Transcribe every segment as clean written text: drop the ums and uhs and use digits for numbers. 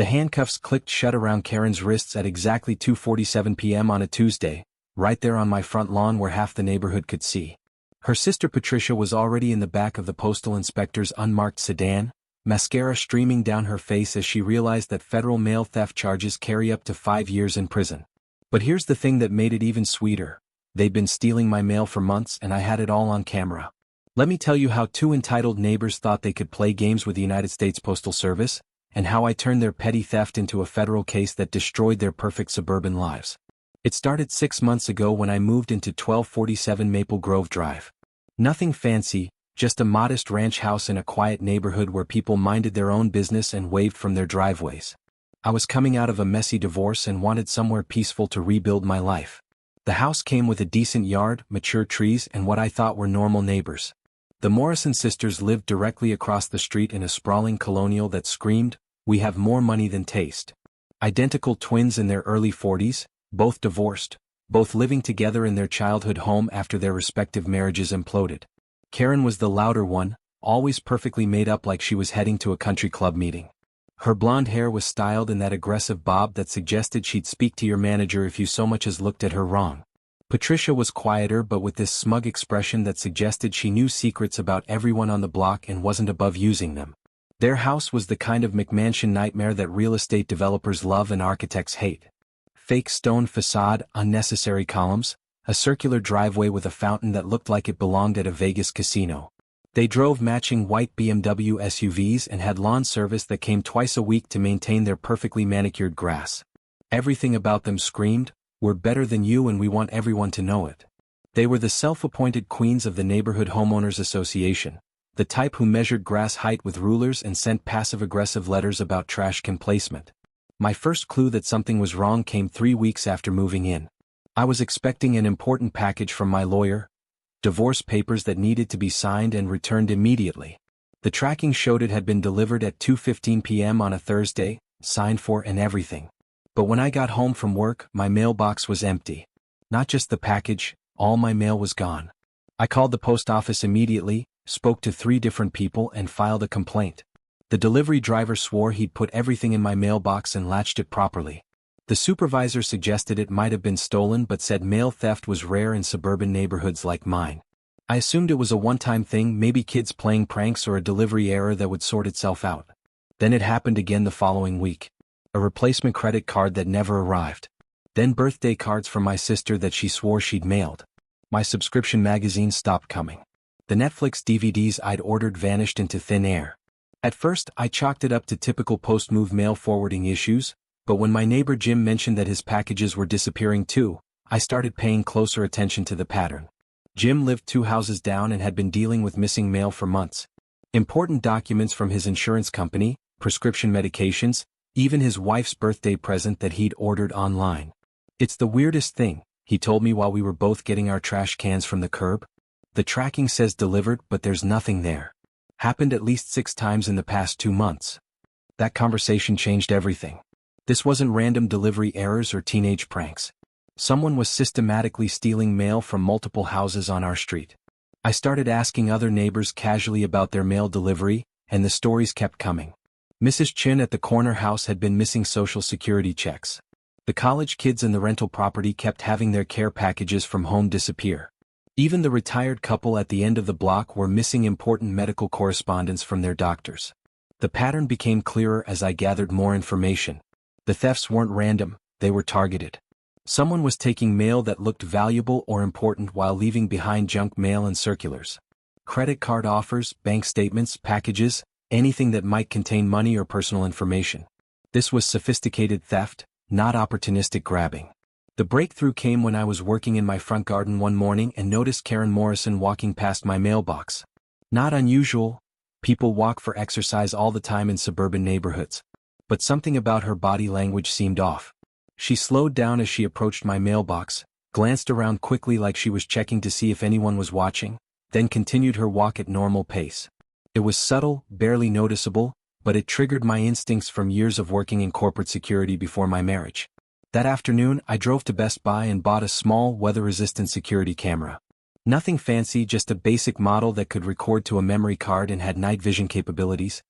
The handcuffs clicked shut around Karen's wrists at exactly 2:47 p.m. on a Tuesday, right there on my front lawn where half the neighborhood could see. Her sister Patricia was already in the back of the postal inspector's unmarked sedan, mascara streaming down her face as she realized that federal mail theft charges carry up to 5 years in prison. But here's the thing that made it even sweeter. They'd been stealing my mail for months and I had it all on camera. Let me tell you how two entitled neighbors thought they could play games with the United States Postal Service, and how I turned their petty theft into a federal case that destroyed their perfect suburban lives. It started 6 months ago when I moved into 1247 Maple Grove Drive. Nothing fancy, just a modest ranch house in a quiet neighborhood where people minded their own business and waved from their driveways. I was coming out of a messy divorce and wanted somewhere peaceful to rebuild my life. The house came with a decent yard, mature trees, and what I thought were normal neighbors. The Morrison sisters lived directly across the street in a sprawling colonial that screamed, "We have more money than taste." Identical twins in their early 40s, both divorced, both living together in their childhood home after their respective marriages imploded. Karen was the louder one, always perfectly made up like she was heading to a country club meeting. Her blonde hair was styled in that aggressive bob that suggested she'd speak to your manager if you so much as looked at her wrong. Patricia was quieter but with this smug expression that suggested she knew secrets about everyone on the block and wasn't above using them. Their house was the kind of McMansion nightmare that real estate developers love and architects hate. Fake stone facade, unnecessary columns, a circular driveway with a fountain that looked like it belonged at a Vegas casino. They drove matching white BMW SUVs and had lawn service that came twice a week to maintain their perfectly manicured grass. Everything about them screamed, "We're better than you and we want everyone to know it." They were the self-appointed queens of the Neighborhood Homeowners Association, the type who measured grass height with rulers and sent passive-aggressive letters about trash can placement. My first clue that something was wrong came 3 weeks after moving in. I was expecting an important package from my lawyer, divorce papers that needed to be signed and returned immediately. The tracking showed it had been delivered at 2:15 p.m. on a Thursday, signed for and everything. But when I got home from work, my mailbox was empty. Not just the package, all my mail was gone. I called the post office immediately, spoke to 3 different people and filed a complaint. The delivery driver swore he'd put everything in my mailbox and latched it properly. The supervisor suggested it might have been stolen but said mail theft was rare in suburban neighborhoods like mine. I assumed it was a one-time thing, maybe kids playing pranks or a delivery error that would sort itself out. Then it happened again the following week. A replacement credit card that never arrived. Then birthday cards from my sister that she swore she'd mailed. My subscription magazine stopped coming. The Netflix DVDs I'd ordered vanished into thin air. At first, I chalked it up to typical post-move mail forwarding issues, but when my neighbor Jim mentioned that his packages were disappearing too, I started paying closer attention to the pattern. Jim lived 2 houses down and had been dealing with missing mail for months. Important documents from his insurance company, prescription medications, even his wife's birthday present that he'd ordered online. "It's the weirdest thing," he told me while we were both getting our trash cans from the curb. "The tracking says delivered but there's nothing there. Happened at least 6 times in the past 2 months." That conversation changed everything. This wasn't random delivery errors or teenage pranks. Someone was systematically stealing mail from multiple houses on our street. I started asking other neighbors casually about their mail delivery, and the stories kept coming. Mrs. Chin at the corner house had been missing Social Security checks. The college kids in the rental property kept having their care packages from home disappear. Even the retired couple at the end of the block were missing important medical correspondence from their doctors. The pattern became clearer as I gathered more information. The thefts weren't random, they were targeted. Someone was taking mail that looked valuable or important while leaving behind junk mail and circulars. Credit card offers, bank statements, packages, anything that might contain money or personal information. This was sophisticated theft, not opportunistic grabbing. The breakthrough came when I was working in my front garden one morning and noticed Karen Morrison walking past my mailbox. Not unusual, people walk for exercise all the time in suburban neighborhoods. But something about her body language seemed off. She slowed down as she approached my mailbox, glanced around quickly like she was checking to see if anyone was watching, then continued her walk at normal pace. It was subtle, barely noticeable, but it triggered my instincts from years of working in corporate security before my marriage. That afternoon, I drove to Best Buy and bought a small, weather-resistant security camera. Nothing fancy, just a basic model that could record to a memory card and had night vision capabilities.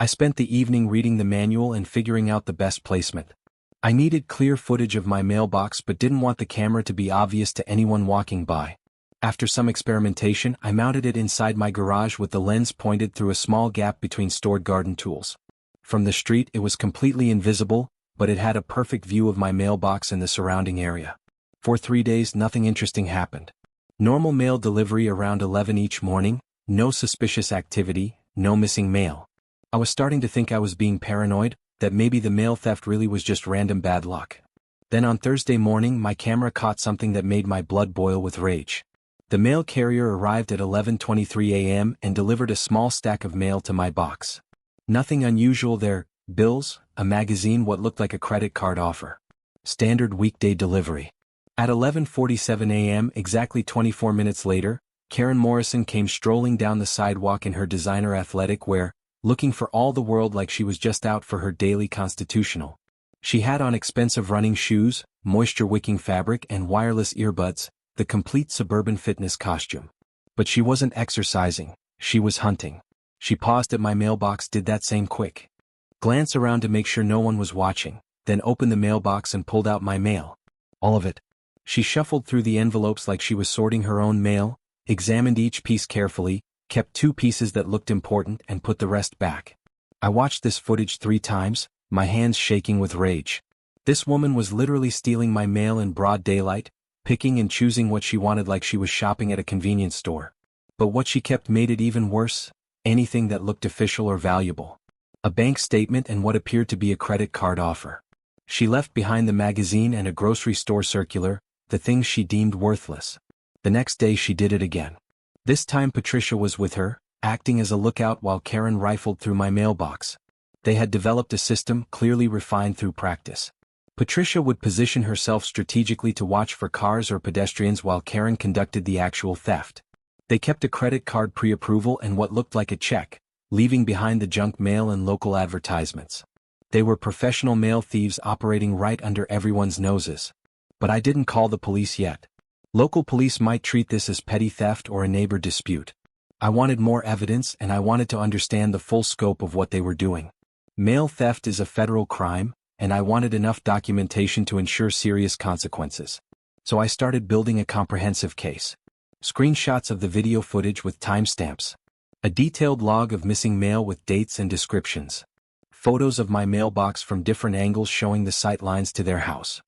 I spent the evening reading the manual and figuring out the best placement. I needed clear footage of my mailbox but didn't want the camera to be obvious to anyone walking by. After some experimentation, I mounted it inside my garage with the lens pointed through a small gap between stored garden tools. From the street it was completely invisible, but it had a perfect view of my mailbox and the surrounding area. For 3 days nothing interesting happened. Normal mail delivery around 11 each morning, no suspicious activity, no missing mail. I was starting to think I was being paranoid, that maybe the mail theft really was just random bad luck. Then on Thursday morning my camera caught something that made my blood boil with rage. The mail carrier arrived at 11:23 a.m. and delivered a small stack of mail to my box. Nothing unusual there, bills, a magazine, what looked like a credit card offer. Standard weekday delivery. At 11:47 a.m., exactly 24 minutes later, Karen Morrison came strolling down the sidewalk in her designer athletic wear, looking for all the world like she was just out for her daily constitutional. She had on expensive running shoes, moisture-wicking fabric and wireless earbuds, the complete suburban fitness costume. But she wasn't exercising, she was hunting. She paused at my mailbox, did that same quick glance around to make sure no one was watching, then opened the mailbox and pulled out my mail. All of it. She shuffled through the envelopes like she was sorting her own mail, examined each piece carefully, kept 2 pieces that looked important and put the rest back. I watched this footage 3 times, my hands shaking with rage. This woman was literally stealing my mail in broad daylight, picking and choosing what she wanted like she was shopping at a convenience store. But what she kept made it even worse, anything that looked official or valuable. A bank statement and what appeared to be a credit card offer. She left behind the magazine and a grocery store circular, the things she deemed worthless. The next day she did it again. This time Patricia was with her, acting as a lookout while Karen rifled through my mailbox. They had developed a system clearly refined through practice. Patricia would position herself strategically to watch for cars or pedestrians while Karen conducted the actual theft. They kept a credit card pre-approval and what looked like a check, leaving behind the junk mail and local advertisements. They were professional mail thieves operating right under everyone's noses. But I didn't call the police yet. Local police might treat this as petty theft or a neighbor dispute. I wanted more evidence and I wanted to understand the full scope of what they were doing. Mail theft is a federal crime, and I wanted enough documentation to ensure serious consequences. So I started building a comprehensive case. Screenshots of the video footage with timestamps. A detailed log of missing mail with dates and descriptions. Photos of my mailbox from different angles showing the sight lines to their house.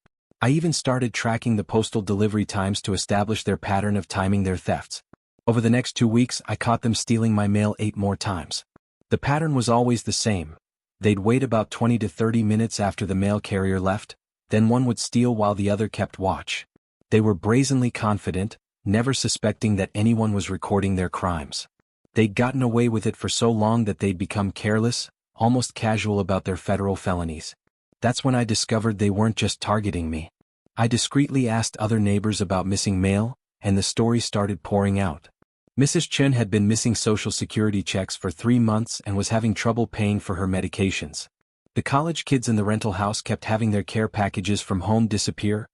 I even started tracking the postal delivery times to establish their pattern of timing their thefts. Over the next 2 weeks, I caught them stealing my mail 8 more times. The pattern was always the same. They'd wait about 20 to 30 minutes after the mail carrier left, then one would steal while the other kept watch. They were brazenly confident, never suspecting that anyone was recording their crimes. They'd gotten away with it for so long that they'd become careless, almost casual about their federal felonies. That's when I discovered they weren't just targeting me. I discreetly asked other neighbors about missing mail, and the story started pouring out. Mrs. Chen had been missing Social Security checks for 3 months and was having trouble paying for her medications. The college kids in the rental house kept having their care packages from home disappear,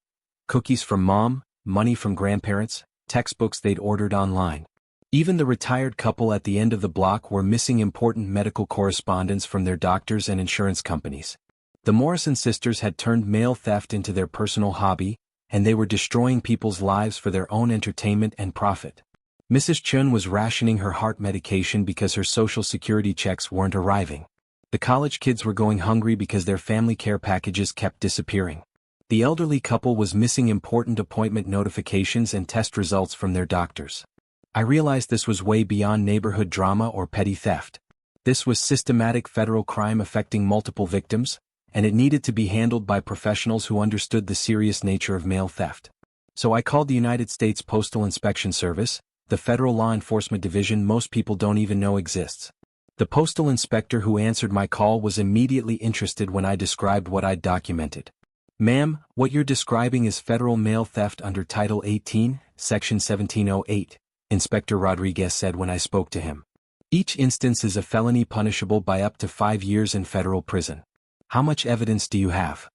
cookies from mom, money from grandparents, textbooks they'd ordered online. Even the retired couple at the end of the block were missing important medical correspondence from their doctors and insurance companies. The Morrison sisters had turned mail theft into their personal hobby, and they were destroying people's lives for their own entertainment and profit. Mrs. Chun was rationing her heart medication because her Social Security checks weren't arriving. The college kids were going hungry because their family care packages kept disappearing. The elderly couple was missing important appointment notifications and test results from their doctors. I realized this was way beyond neighborhood drama or petty theft. This was systematic federal crime affecting multiple victims, and it needed to be handled by professionals who understood the serious nature of mail theft. So I called the United States Postal Inspection Service, the federal law enforcement division most people don't even know exists. The postal inspector who answered my call was immediately interested when I described what I'd documented. "Ma'am, what you're describing is federal mail theft under Title 18, Section 1708, Inspector Rodriguez said when I spoke to him. Each instance is a felony punishable by up to 5 years in federal prison. How much evidence do you have?"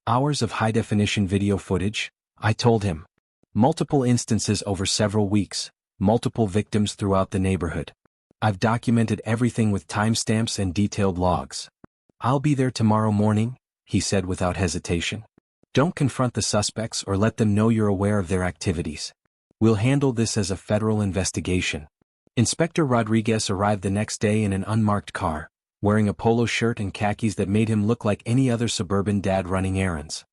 "Hours of high-definition video footage," I told him. "Multiple instances over several weeks, multiple victims throughout the neighborhood." I've documented everything with timestamps and detailed logs. I'll be there tomorrow morning, he said without hesitation. Don't confront the suspects or let them know you're aware of their activities. We'll handle this as a federal investigation. Inspector Rodriguez arrived the next day in an unmarked car, wearing a polo shirt and khakis that made him look like any other suburban dad running errands.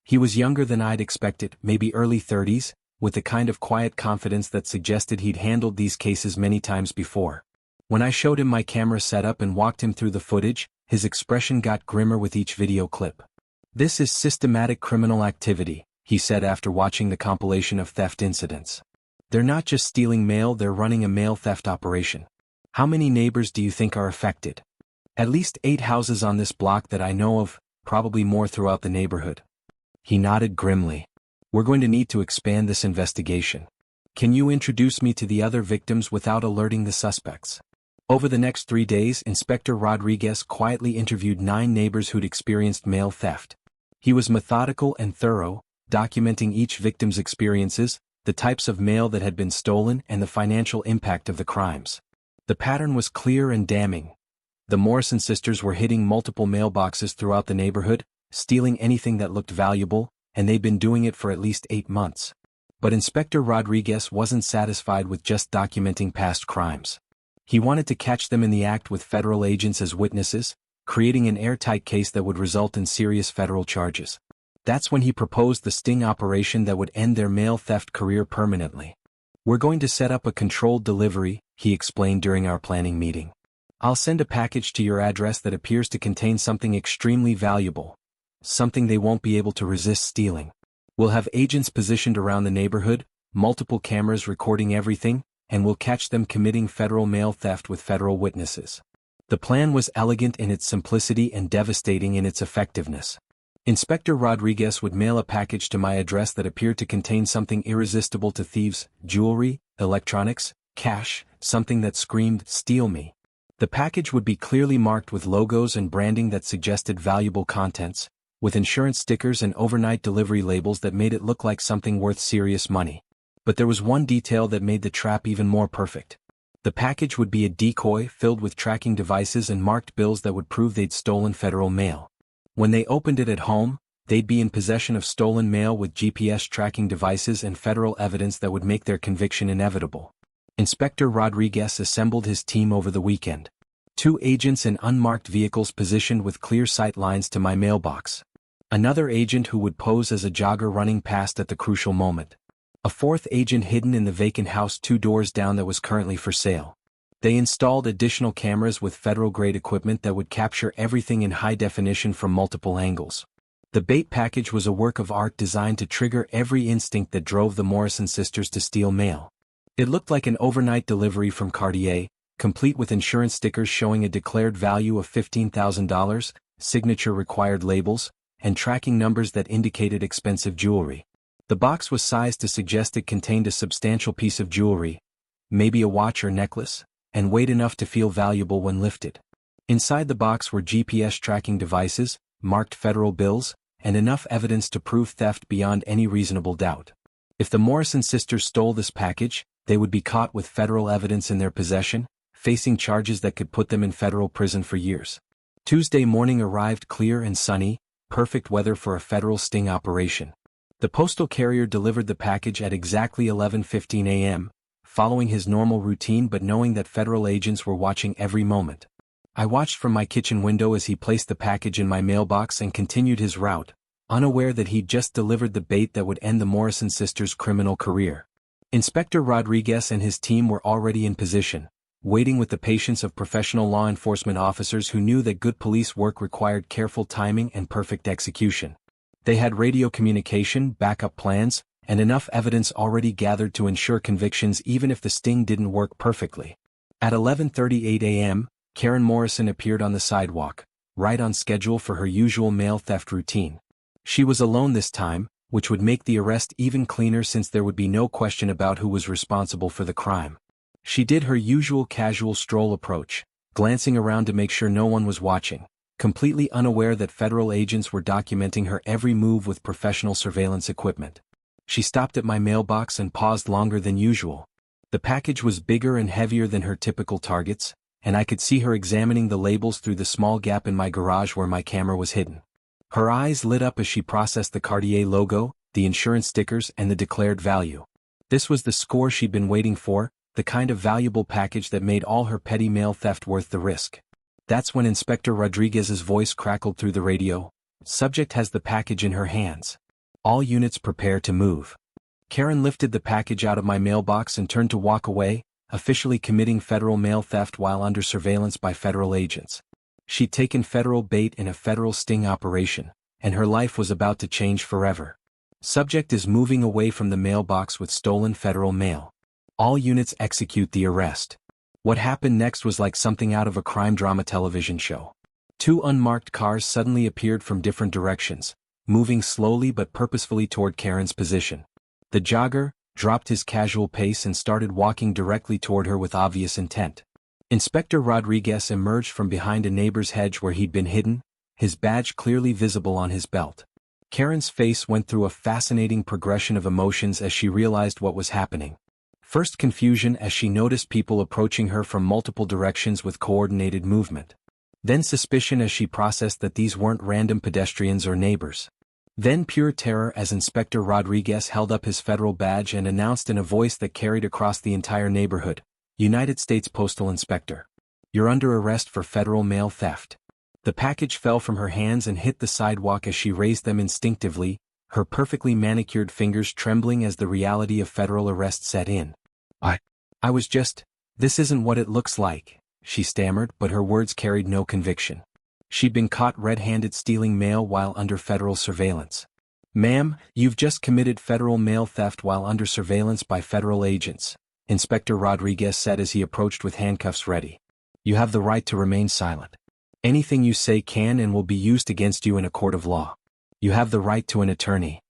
He was younger than I'd expected, maybe early 30s, with the kind of quiet confidence that suggested he'd handled these cases many times before. When I showed him my camera setup and walked him through the footage, his expression got grimmer with each video clip. "This is systematic criminal activity," he said after watching the compilation of theft incidents. "They're not just stealing mail, they're running a mail theft operation. How many neighbors do you think are affected?" "At least 8 houses on this block that I know of, probably more throughout the neighborhood." He nodded grimly. "We're going to need to expand this investigation. Can you introduce me to the other victims without alerting the suspects?" Over the next 3 days, Inspector Rodriguez quietly interviewed 9 neighbors who'd experienced mail theft. He was methodical and thorough, documenting each victim's experiences, the types of mail that had been stolen, and the financial impact of the crimes. The pattern was clear and damning. The Morrison sisters were hitting multiple mailboxes throughout the neighborhood, stealing anything that looked valuable, and they'd been doing it for at least 8 months. But Inspector Rodriguez wasn't satisfied with just documenting past crimes. He wanted to catch them in the act with federal agents as witnesses, creating an airtight case that would result in serious federal charges. That's when he proposed the sting operation that would end their mail theft career permanently. "We're going to set up a controlled delivery," he explained during our planning meeting. "I'll send a package to your address that appears to contain something extremely valuable, something they won't be able to resist stealing. We'll have agents positioned around the neighborhood, multiple cameras recording everything, and we'll catch them committing federal mail theft with federal witnesses." The plan was elegant in its simplicity and devastating in its effectiveness. Inspector Rodriguez would mail a package to my address that appeared to contain something irresistible to thieves: jewelry, electronics, cash, something that screamed, "Steal me." The package would be clearly marked with logos and branding that suggested valuable contents, with insurance stickers and overnight delivery labels that made it look like something worth serious money. But there was one detail that made the trap even more perfect. The package would be a decoy filled with tracking devices and marked bills that would prove they'd stolen federal mail. When they opened it at home, they'd be in possession of stolen mail with GPS tracking devices and federal evidence that would make their conviction inevitable. Inspector Rodriguez assembled his team over the weekend. 2 agents in unmarked vehicles positioned with clear sight lines to my mailbox. Another agent who would pose as a jogger running past at the crucial moment. A 4th agent hidden in the vacant house 2 doors down that was currently for sale. They installed additional cameras with federal-grade equipment that would capture everything in high definition from multiple angles. The bait package was a work of art designed to trigger every instinct that drove the Morrison sisters to steal mail. It looked like an overnight delivery from Cartier, complete with insurance stickers showing a declared value of $15,000, signature-required labels, and tracking numbers that indicated expensive jewelry. The box was sized to suggest it contained a substantial piece of jewelry, maybe a watch or necklace, and weighed enough to feel valuable when lifted. Inside the box were GPS tracking devices, marked federal bills, and enough evidence to prove theft beyond any reasonable doubt. If the Morrison sisters stole this package, they would be caught with federal evidence in their possession, facing charges that could put them in federal prison for years. Tuesday morning arrived clear and sunny, perfect weather for a federal sting operation. The postal carrier delivered the package at exactly 11:15 a.m., following his normal routine but knowing that federal agents were watching every moment. I watched from my kitchen window as he placed the package in my mailbox and continued his route, unaware that he'd just delivered the bait that would end the Morrison sisters' criminal career. Inspector Rodriguez and his team were already in position, waiting with the patience of professional law enforcement officers who knew that good police work required careful timing and perfect execution. They had radio communication, backup plans, and enough evidence already gathered to ensure convictions even if the sting didn't work perfectly. At 11:38 a.m., Karen Morrison appeared on the sidewalk, right on schedule for her usual mail theft routine. She was alone this time, which would make the arrest even cleaner since there would be no question about who was responsible for the crime. She did her usual casual stroll approach, glancing around to make sure no one was watching, completely unaware that federal agents were documenting her every move with professional surveillance equipment. She stopped at my mailbox and paused longer than usual. The package was bigger and heavier than her typical targets, and I could see her examining the labels through the small gap in my garage where my camera was hidden. Her eyes lit up as she processed the Cartier logo, the insurance stickers, and the declared value. This was the score she'd been waiting for, the kind of valuable package that made all her petty mail theft worth the risk. That's when Inspector Rodriguez's voice crackled through the radio. Subject has the package in her hands. All units prepare to move. Karen lifted the package out of my mailbox and turned to walk away, officially committing federal mail theft while under surveillance by federal agents. She'd taken federal bait in a federal sting operation, and her life was about to change forever. Subject is moving away from the mailbox with stolen federal mail. All units execute the arrest. What happened next was like something out of a crime drama television show. Two unmarked cars suddenly appeared from different directions, moving slowly but purposefully toward Karen's position. The jogger dropped his casual pace and started walking directly toward her with obvious intent. Inspector Rodriguez emerged from behind a neighbor's hedge where he'd been hidden, his badge clearly visible on his belt. Karen's face went through a fascinating progression of emotions as she realized what was happening. First, confusion as she noticed people approaching her from multiple directions with coordinated movement. Then suspicion as she processed that these weren't random pedestrians or neighbors. Then pure terror as Inspector Rodriguez held up his federal badge and announced in a voice that carried across the entire neighborhood, "United States Postal Inspector. You're under arrest for federal mail theft." The package fell from her hands and hit the sidewalk as she raised them instinctively, her perfectly manicured fingers trembling as the reality of federal arrest set in. This isn't what it looks like," she stammered, but her words carried no conviction. She'd been caught red-handed stealing mail while under federal surveillance. "Ma'am, you've just committed federal mail theft while under surveillance by federal agents," Inspector Rodriguez said as he approached with handcuffs ready. "You have the right to remain silent. Anything you say can and will be used against you in a court of law. You have the right to an attorney."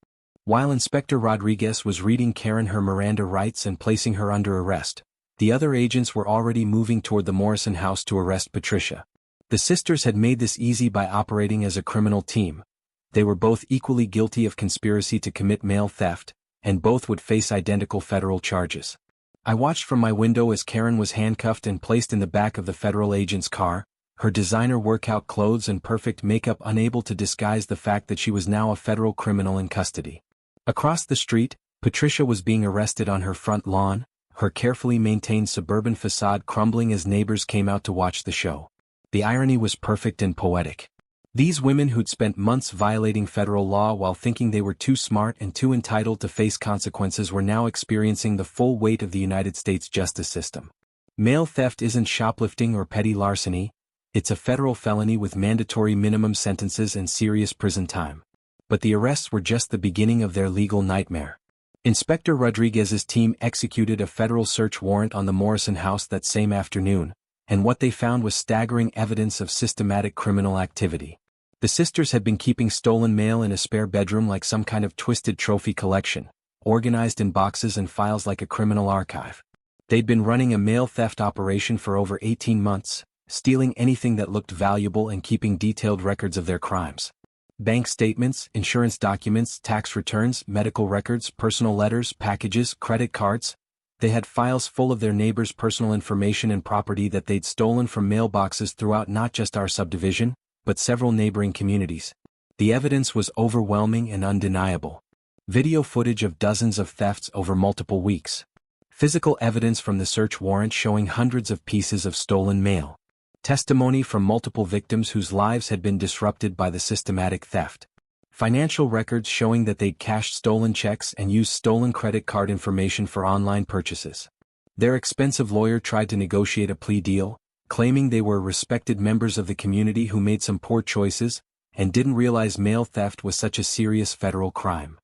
While Inspector Rodriguez was reading Karen her Miranda rights and placing her under arrest, the other agents were already moving toward the Morrison house to arrest Patricia. The sisters had made this easy by operating as a criminal team. They were both equally guilty of conspiracy to commit mail theft, and both would face identical federal charges. I watched from my window as Karen was handcuffed and placed in the back of the federal agent's car, her designer workout clothes and perfect makeup unable to disguise the fact that she was now a federal criminal in custody. Across the street, Patricia was being arrested on her front lawn, her carefully maintained suburban facade crumbling as neighbors came out to watch the show. The irony was perfect and poetic. These women who'd spent months violating federal law while thinking they were too smart and too entitled to face consequences were now experiencing the full weight of the United States justice system. Mail theft isn't shoplifting or petty larceny, it's a federal felony with mandatory minimum sentences and serious prison time. But the arrests were just the beginning of their legal nightmare. Inspector Rodriguez's team executed a federal search warrant on the Morrison house that same afternoon, and what they found was staggering evidence of systematic criminal activity. The sisters had been keeping stolen mail in a spare bedroom like some kind of twisted trophy collection, organized in boxes and files like a criminal archive. They'd been running a mail theft operation for over 18 months, stealing anything that looked valuable and keeping detailed records of their crimes. Bank statements, insurance documents, tax returns, medical records, personal letters, packages, credit cards. They had files full of their neighbors' personal information and property that they'd stolen from mailboxes throughout not just our subdivision, but several neighboring communities. The evidence was overwhelming and undeniable. Video footage of dozens of thefts over multiple weeks. Physical evidence from the search warrant showing hundreds of pieces of stolen mail. Testimony from multiple victims whose lives had been disrupted by the systematic theft. Financial records showing that they'd cashed stolen checks and used stolen credit card information for online purchases. Their expensive lawyer tried to negotiate a plea deal, claiming they were respected members of the community who made some poor choices, and didn't realize mail theft was such a serious federal crime.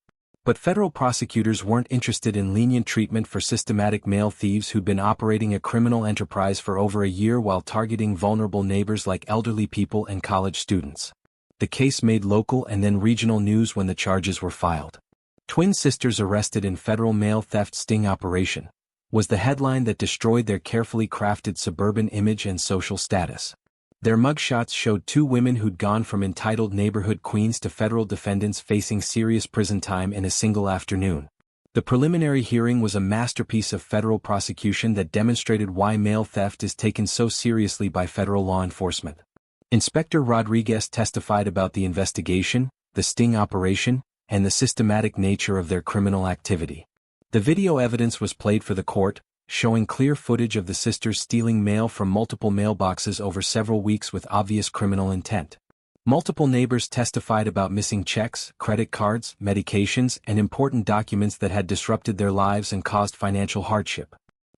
But federal prosecutors weren't interested in lenient treatment for systematic mail thieves who'd been operating a criminal enterprise for over a year while targeting vulnerable neighbors like elderly people and college students. The case made local and then regional news when the charges were filed. "Twin sisters arrested in federal mail theft sting operation," was the headline that destroyed their carefully crafted suburban image and social status. Their mugshots showed two women who'd gone from entitled neighborhood queens to federal defendants facing serious prison time in a single afternoon. The preliminary hearing was a masterpiece of federal prosecution that demonstrated why mail theft is taken so seriously by federal law enforcement. Inspector Rodriguez testified about the investigation, the sting operation, and the systematic nature of their criminal activity. The video evidence was played for the court, showing clear footage of the sisters stealing mail from multiple mailboxes over several weeks with obvious criminal intent. Multiple neighbors testified about missing checks, credit cards, medications, and important documents that had disrupted their lives and caused financial hardship.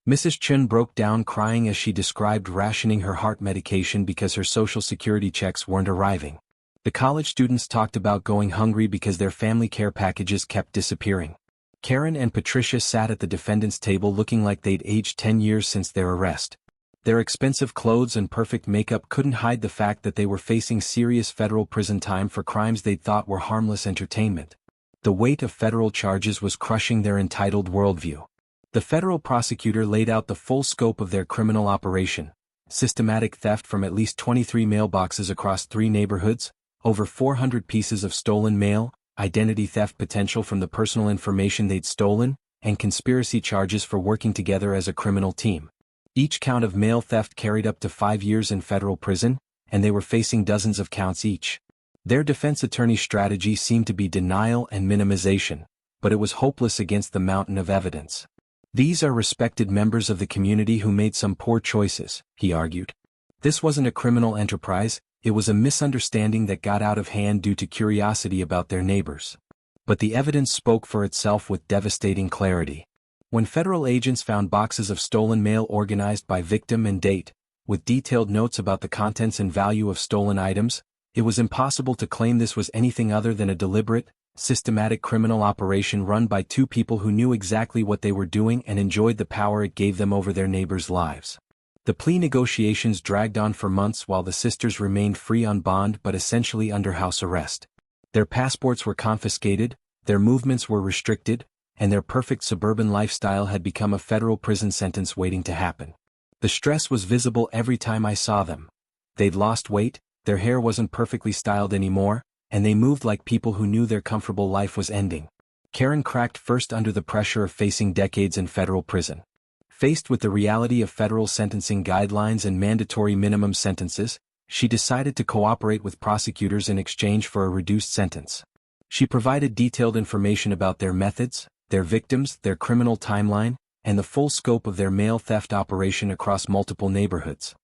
Mrs. Chun broke down crying as she described rationing her heart medication because her Social Security checks weren't arriving. The college students talked about going hungry because their family care packages kept disappearing. Karen and Patricia sat at the defendant's table looking like they'd aged 10 years since their arrest. Their expensive clothes and perfect makeup couldn't hide the fact that they were facing serious federal prison time for crimes they'd thought were harmless entertainment. The weight of federal charges was crushing their entitled worldview. The federal prosecutor laid out the full scope of their criminal operation: systematic theft from at least 23 mailboxes across 3 neighborhoods, over 400 pieces of stolen mail, identity theft potential from the personal information they'd stolen, and conspiracy charges for working together as a criminal team. Each count of mail theft carried up to 5 years in federal prison, and they were facing dozens of counts each. Their defense attorney's strategy seemed to be denial and minimization, but it was hopeless against the mountain of evidence. These are respected members of the community who made some poor choices, he argued. This wasn't a criminal enterprise, it was a misunderstanding that got out of hand due to curiosity about their neighbors. But the evidence spoke for itself with devastating clarity. When federal agents found boxes of stolen mail organized by victim and date, with detailed notes about the contents and value of stolen items, it was impossible to claim this was anything other than a deliberate, systematic criminal operation run by 2 people who knew exactly what they were doing and enjoyed the power it gave them over their neighbors' lives. The plea negotiations dragged on for months while the sisters remained free on bond but essentially under house arrest. Their passports were confiscated, their movements were restricted, and their perfect suburban lifestyle had become a federal prison sentence waiting to happen. The stress was visible every time I saw them. They'd lost weight, their hair wasn't perfectly styled anymore, and they moved like people who knew their comfortable life was ending. Karen cracked first under the pressure of facing decades in federal prison. Faced with the reality of federal sentencing guidelines and mandatory minimum sentences, she decided to cooperate with prosecutors in exchange for a reduced sentence. She provided detailed information about their methods, their victims, their criminal timeline, and the full scope of their mail theft operation across multiple neighborhoods.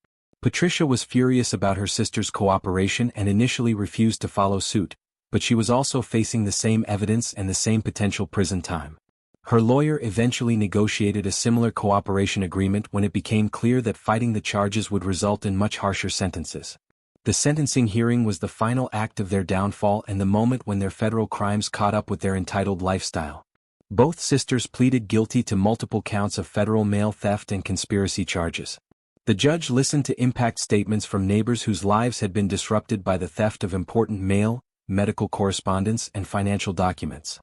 Patricia was furious about her sister's cooperation and initially refused to follow suit, but she was also facing the same evidence and the same potential prison time. Her lawyer eventually negotiated a similar cooperation agreement when it became clear that fighting the charges would result in much harsher sentences. The sentencing hearing was the final act of their downfall and the moment when their federal crimes caught up with their entitled lifestyle. Both sisters pleaded guilty to multiple counts of federal mail theft and conspiracy charges. The judge listened to impact statements from neighbors whose lives had been disrupted by the theft of important mail, medical correspondence, and financial documents.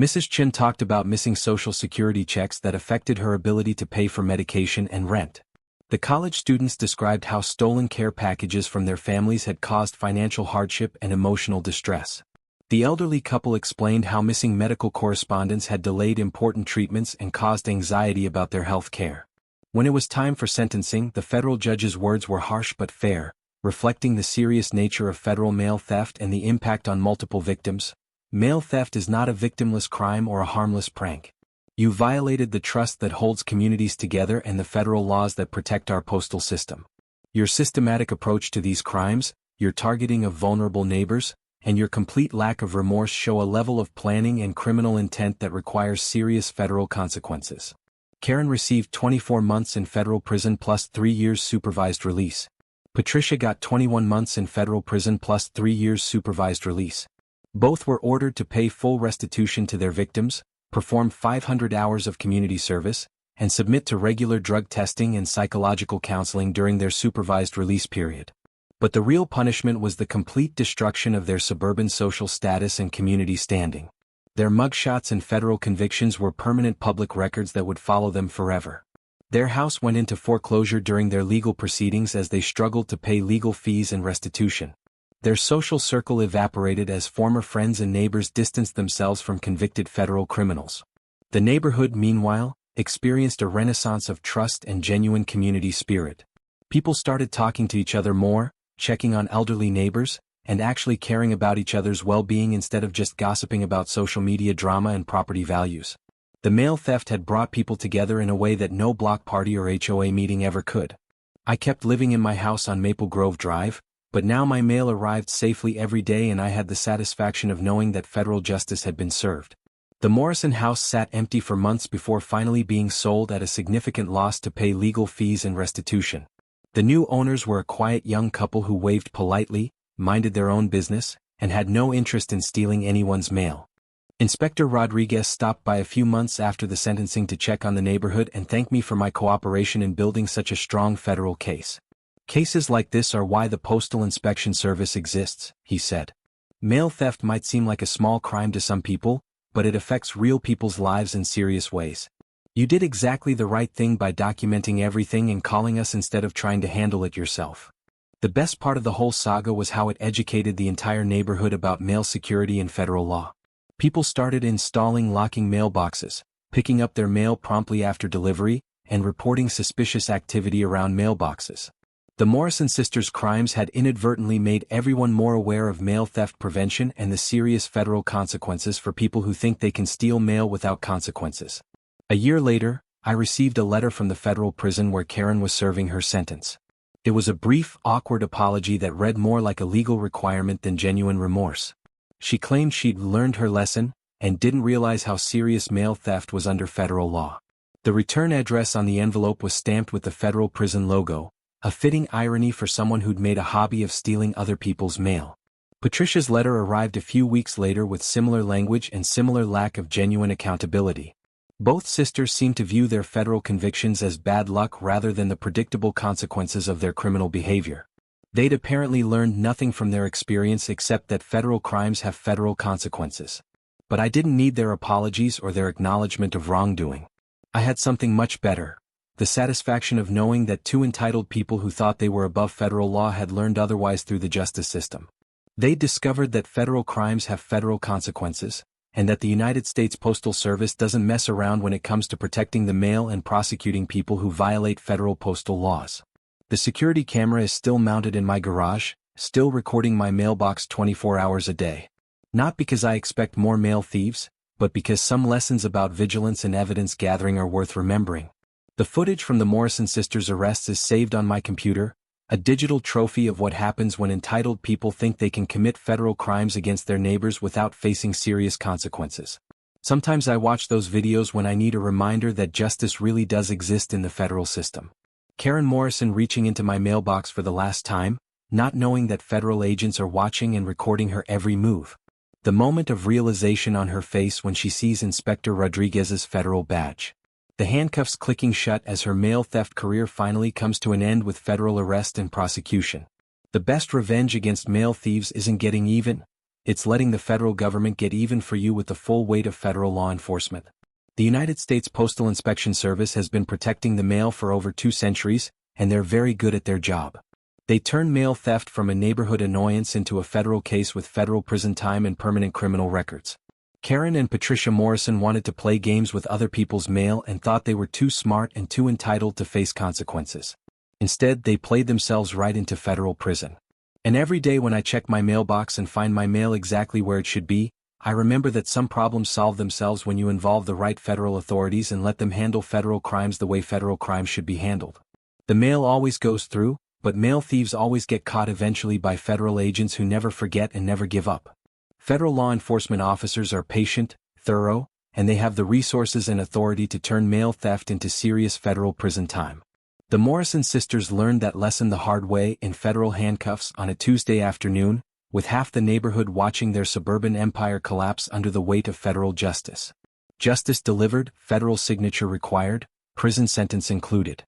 Mrs. Chin talked about missing Social Security checks that affected her ability to pay for medication and rent. The college students described how stolen care packages from their families had caused financial hardship and emotional distress. The elderly couple explained how missing medical correspondence had delayed important treatments and caused anxiety about their health care. When it was time for sentencing, the federal judge's words were harsh but fair, reflecting the serious nature of federal mail theft and the impact on multiple victims. Mail theft is not a victimless crime or a harmless prank. You violated the trust that holds communities together and the federal laws that protect our postal system. Your systematic approach to these crimes, your targeting of vulnerable neighbors, and your complete lack of remorse show a level of planning and criminal intent that requires serious federal consequences. Karen received 24 months in federal prison plus 3 years supervised release. Patricia got 21 months in federal prison plus 3 years supervised release. Both were ordered to pay full restitution to their victims, perform 500 hours of community service, and submit to regular drug testing and psychological counseling during their supervised release period. But the real punishment was the complete destruction of their suburban social status and community standing. Their mugshots and federal convictions were permanent public records that would follow them forever. Their house went into foreclosure during their legal proceedings as they struggled to pay legal fees and restitution. Their social circle evaporated as former friends and neighbors distanced themselves from convicted federal criminals. The neighborhood, meanwhile, experienced a renaissance of trust and genuine community spirit. People started talking to each other more, checking on elderly neighbors, and actually caring about each other's well-being instead of just gossiping about social media drama and property values. The mail theft had brought people together in a way that no block party or HOA meeting ever could. I kept living in my house on Maple Grove Drive, but now my mail arrived safely every day and I had the satisfaction of knowing that federal justice had been served. The Morrison house sat empty for months before finally being sold at a significant loss to pay legal fees and restitution. The new owners were a quiet young couple who waved politely, minded their own business, and had no interest in stealing anyone's mail. Inspector Rodriguez stopped by a few months after the sentencing to check on the neighborhood and thank me for my cooperation in building such a strong federal case. Cases like this are why the Postal Inspection Service exists, he said. Mail theft might seem like a small crime to some people, but it affects real people's lives in serious ways. You did exactly the right thing by documenting everything and calling us instead of trying to handle it yourself. The best part of the whole saga was how it educated the entire neighborhood about mail security and federal law. People started installing locking mailboxes, picking up their mail promptly after delivery, and reporting suspicious activity around mailboxes. The Morrison sisters' crimes had inadvertently made everyone more aware of mail theft prevention and the serious federal consequences for people who think they can steal mail without consequences. A year later, I received a letter from the federal prison where Karen was serving her sentence. It was a brief, awkward apology that read more like a legal requirement than genuine remorse. She claimed she'd learned her lesson, and didn't realize how serious mail theft was under federal law. The return address on the envelope was stamped with the federal prison logo, a fitting irony for someone who'd made a hobby of stealing other people's mail. Patricia's letter arrived a few weeks later with similar language and similar lack of genuine accountability. Both sisters seemed to view their federal convictions as bad luck rather than the predictable consequences of their criminal behavior. They'd apparently learned nothing from their experience except that federal crimes have federal consequences. But I didn't need their apologies or their acknowledgement of wrongdoing. I had something much better: the satisfaction of knowing that two entitled people who thought they were above federal law had learned otherwise through the justice system. They discovered that federal crimes have federal consequences, and that the United States Postal Service doesn't mess around when it comes to protecting the mail and prosecuting people who violate federal postal laws. The security camera is still mounted in my garage, still recording my mailbox 24 hours a day. Not because I expect more mail thieves, but because some lessons about vigilance and evidence gathering are worth remembering. The footage from the Morrison sisters' arrests is saved on my computer, a digital trophy of what happens when entitled people think they can commit federal crimes against their neighbors without facing serious consequences. Sometimes I watch those videos when I need a reminder that justice really does exist in the federal system. Karen Morrison reaching into my mailbox for the last time, not knowing that federal agents are watching and recording her every move. The moment of realization on her face when she sees Inspector Rodriguez's federal badge. The handcuffs clicking shut as her mail theft career finally comes to an end with federal arrest and prosecution. The best revenge against mail thieves isn't getting even, it's letting the federal government get even for you with the full weight of federal law enforcement. The United States Postal Inspection Service has been protecting the mail for over 2 centuries, and they're very good at their job. They turn mail theft from a neighborhood annoyance into a federal case with federal prison time and permanent criminal records. Karen and Patricia Morrison wanted to play games with other people's mail and thought they were too smart and too entitled to face consequences. Instead, they played themselves right into federal prison. And every day when I check my mailbox and find my mail exactly where it should be, I remember that some problems solve themselves when you involve the right federal authorities and let them handle federal crimes the way federal crimes should be handled. The mail always goes through, but mail thieves always get caught eventually by federal agents who never forget and never give up. Federal law enforcement officers are patient, thorough, and they have the resources and authority to turn mail theft into serious federal prison time. The Morrison sisters learned that lesson the hard way in federal handcuffs on a Tuesday afternoon, with half the neighborhood watching their suburban empire collapse under the weight of federal justice. Justice delivered, federal signature required, prison sentence included.